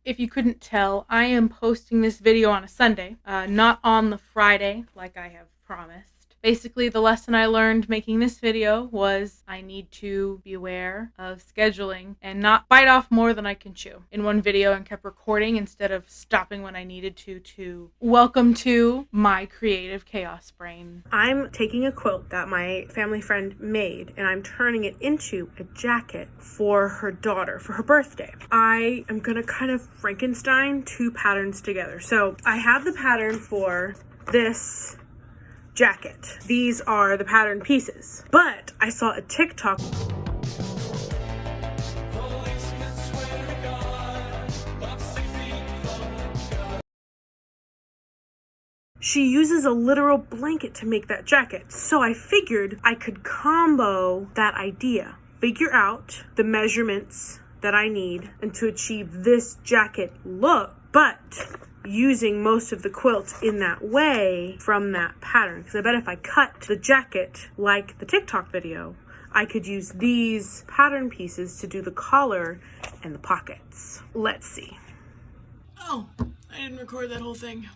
If you couldn't tell, I am posting this video on a Sunday, not on the Friday like I have promised. Basically, the lesson I learned making this video was I need to be aware of scheduling and not bite off more than I can chew in one video, and kept recording instead of stopping when I needed to welcome to my creative chaos brain. I'm taking a quilt that my family friend made and I'm turning it into a jacket for her daughter for her birthday. I am gonna kind of Frankenstein two patterns together. So I have the pattern for this jacket. These are the pattern pieces, but I saw a TikTok she uses a literal blanket to make that jacket. So I figured I could combo that idea, figure out the measurements that I need and to achieve this jacket look, but using most of the quilt in that way from that pattern. Because I bet if I cut the jacket like the TikTok video, I could use these pattern pieces to do the collar and the pockets. Let's see. Oh, I didn't record that whole thing.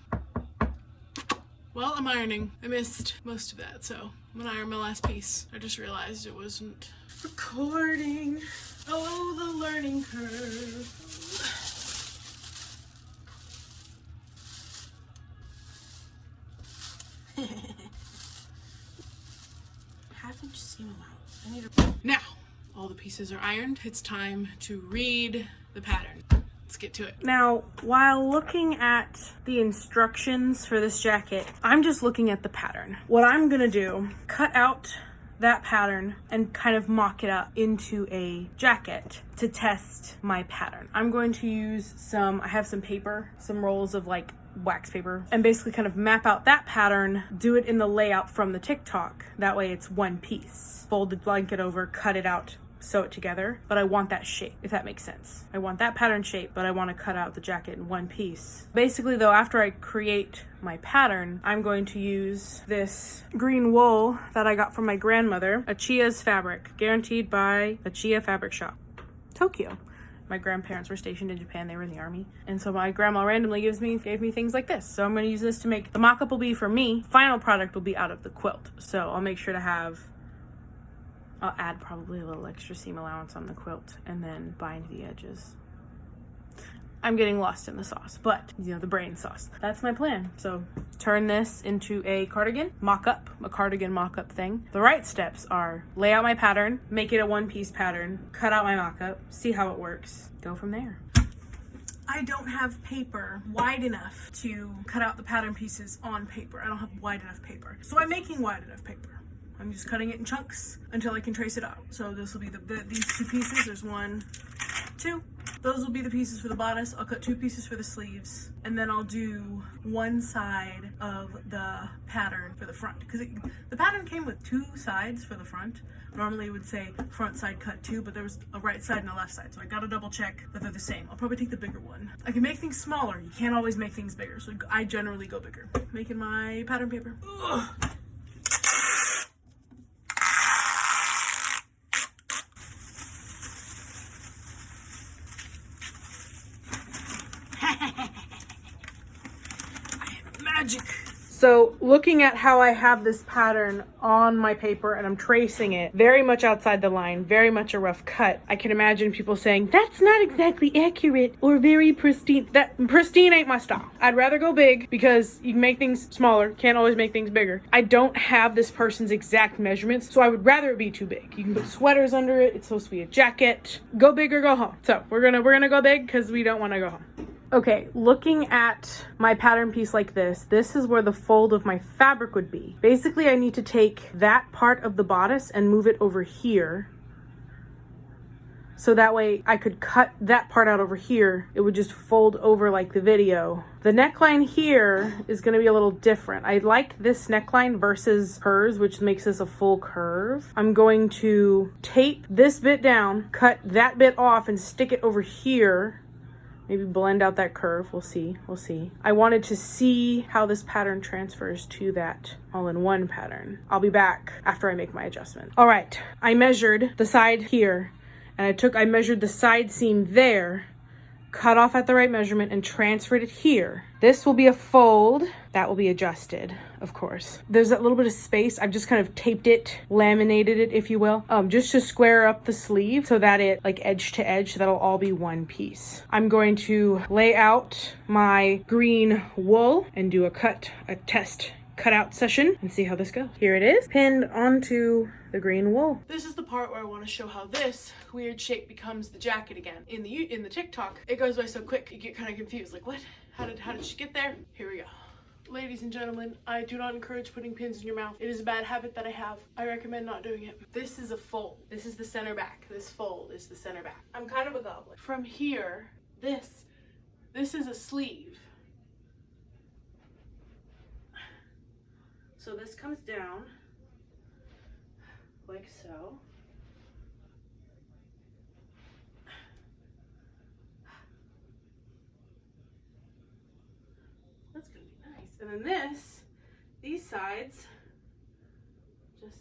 Well, I'm ironing. I missed most of that, so I'm gonna iron my last piece. I just realized it wasn't recording. Oh, the learning curve. Half-inch seam allowance. Now, all the pieces are ironed. It's time to read the pattern. Let's get to it. Now, while looking at the instructions for this jacket, I'm just looking at the pattern. What I'm gonna do, cut out that pattern and kind of mock it up into a jacket to test my pattern. I'm going to use I have some paper, some rolls of like wax paper, and basically kind of map out that pattern, do it in the layout from the TikTok. That way it's one piece. Fold the blanket over, cut it out, sew it together, but I want that shape, if that makes sense. I want that pattern shape, but I want to cut out the jacket in one piece. Basically though, after I create my pattern, I'm going to use this green wool that I got from my grandmother, a Chia's fabric, guaranteed by a Chia fabric shop, Tokyo. My grandparents were stationed in Japan, they were in the army. And so my grandma randomly gave me things like this. So I'm gonna use this to make, the mock-up will be for me, final product will be out of the quilt. So I'll make sure to I'll add probably a little extra seam allowance on the quilt and then bind the edges. I'm getting lost in the sauce, but you know, the brain sauce. That's my plan. So turn this into a cardigan mock-up, a cardigan mock-up thing. The right steps are lay out my pattern, make it a one-piece pattern, cut out my mock-up, see how it works, go from there. I don't have paper wide enough to cut out the pattern pieces on paper. I don't have wide enough paper. So I'm making wide enough paper. I'm just cutting it in chunks until I can trace it out. So this will be these two pieces. There's 1, 2. Those will be the pieces for the bodice. I'll cut 2 pieces for the sleeves, and then I'll do one side of the pattern for the front, because the pattern came with 2 sides for the front. Normally it would say front side cut 2, but there was a right side and a left side, so I gotta double check that they're the same. I'll probably take the bigger one. I can make things smaller. You can't always make things bigger, so I generally go bigger. Making my pattern paper. Ugh. Magic. So looking at how I have this pattern on my paper and I'm tracing it very much outside the line, very much a rough cut, I can imagine people saying, that's not exactly accurate or very pristine. That pristine ain't my style. I'd rather go big because you can make things smaller, can't always make things bigger. I don't have this person's exact measurements, so I would rather it be too big. You can put sweaters under it, it's supposed to be a jacket. Go big or go home. So we're gonna go big because we don't want to go home. Okay, looking at my pattern piece like this is where the fold of my fabric would be. Basically, I need to take that part of the bodice and move it over here. So that way I could cut that part out over here. It would just fold over like the video. The neckline here is gonna be a little different. I like this neckline versus hers, which makes this a full curve. I'm going to tape this bit down, cut that bit off and stick it over here. Maybe blend out that curve, we'll see. I wanted to see how this pattern transfers to that all-in-one pattern. I'll be back after I make my adjustment. All right, I measured the side here, and I measured the side seam there, cut off at the right measurement and transferred it here. This will be a fold. That will be adjusted, of course. There's that little bit of space. I've just kind of taped it, laminated it, if you will, just to square up the sleeve so that it like edge to edge, so that'll all be one piece. I'm going to lay out my green wool and do a test cutout session and see how this goes. Here it is, pinned onto the green wool. This is the part where I want to show how this weird shape becomes the jacket again. In the TikTok, it goes by so quick, you get kind of confused. Like, what? How did she get there? Here we go. Ladies and gentlemen, I do not encourage putting pins in your mouth. It is a bad habit that I have. I recommend not doing it. This is a fold. This is the center back. This fold is the center back. I'm kind of a goblin. From here, this is a sleeve. So this comes down like so. That's gonna be nice. And then these sides, just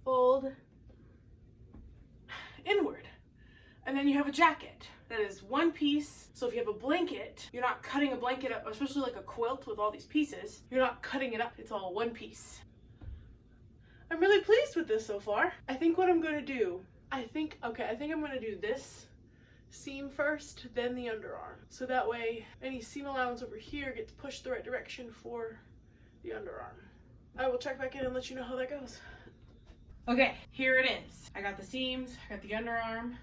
fold inward. And then you have a jacket that is one piece. So if you have a blanket, you're not cutting a blanket up, especially like a quilt with all these pieces. You're not cutting it up, it's all one piece. I'm really pleased with this so far. I think what I'm gonna do, I think I'm gonna do this seam first, then the underarm. So that way, any seam allowance over here gets pushed the right direction for the underarm. I will check back in and let you know how that goes. Okay, here it is. I got the seams, I got the underarm.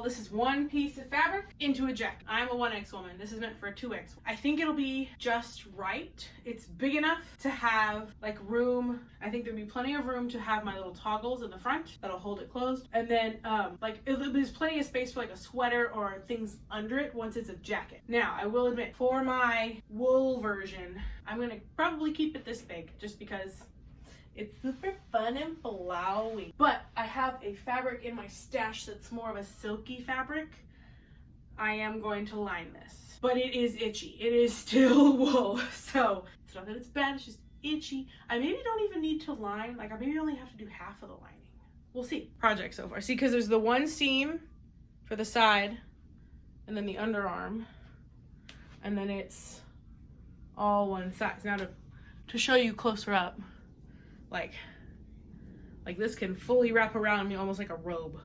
This is one piece of fabric into a jacket. I'm a 1X woman. This is meant for a 2X. I think it'll be just right. It's big enough to have like room. I think there'll be plenty of room to have my little toggles in the front that'll hold it closed. And then there's plenty of space for like a sweater or things under it once it's a jacket. Now, I will admit, for my wool version, I'm gonna probably keep it this big just because it's super fun and flowy. But I have a fabric in my stash that's more of a silky fabric. I am going to line this. But it is itchy. It is still wool. So it's not that it's bad, it's just itchy. I maybe don't even need to line. Like I maybe only have to do half of the lining. We'll see. Project so far. See, because there's the one seam for the side and then the underarm. And then it's all one size. Now to show you closer up. Like this can fully wrap around me almost like a robe.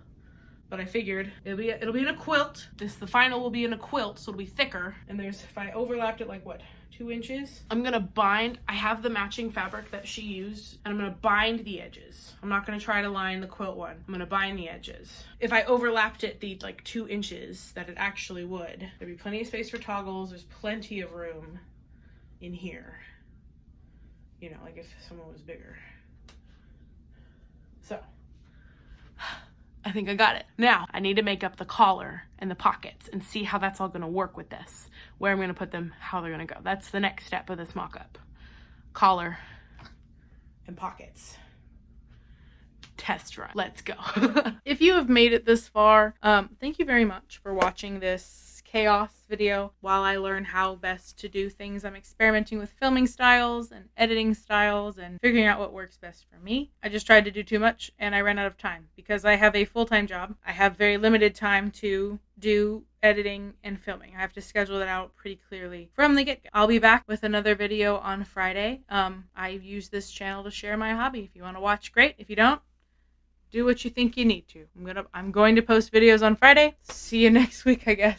But I figured it'll be in a quilt. The final will be in a quilt, so it'll be thicker. And if I overlapped it like what, 2 inches? I'm gonna bind, I have the matching fabric that she used, and I'm gonna bind the edges. I'm not gonna try to line the quilt one. I'm gonna bind the edges. If I overlapped it the like 2 inches that it actually would, there'd be plenty of space for toggles. There's plenty of room in here. You know, like if someone was bigger. So, I think I got it. Now, I need to make up the collar and the pockets and see how that's all gonna work with this. Where I'm gonna put them, how they're gonna go. That's the next step of this mock-up. Collar and pockets. Test run. Let's go. If you have made it this far, thank you very much for watching this chaos video while I learn how best to do things. I'm experimenting with filming styles and editing styles and figuring out what works best for me. I just tried to do too much and I ran out of time because I have a full-time job. I have very limited time to do editing and filming. I have to schedule that out pretty clearly from the get-go. I'll be back with another video on Friday. I use this channel to share my hobby. If you want to watch, great. If you don't, do what you think you need to. I'm going to post videos on Friday. See you next week, I guess.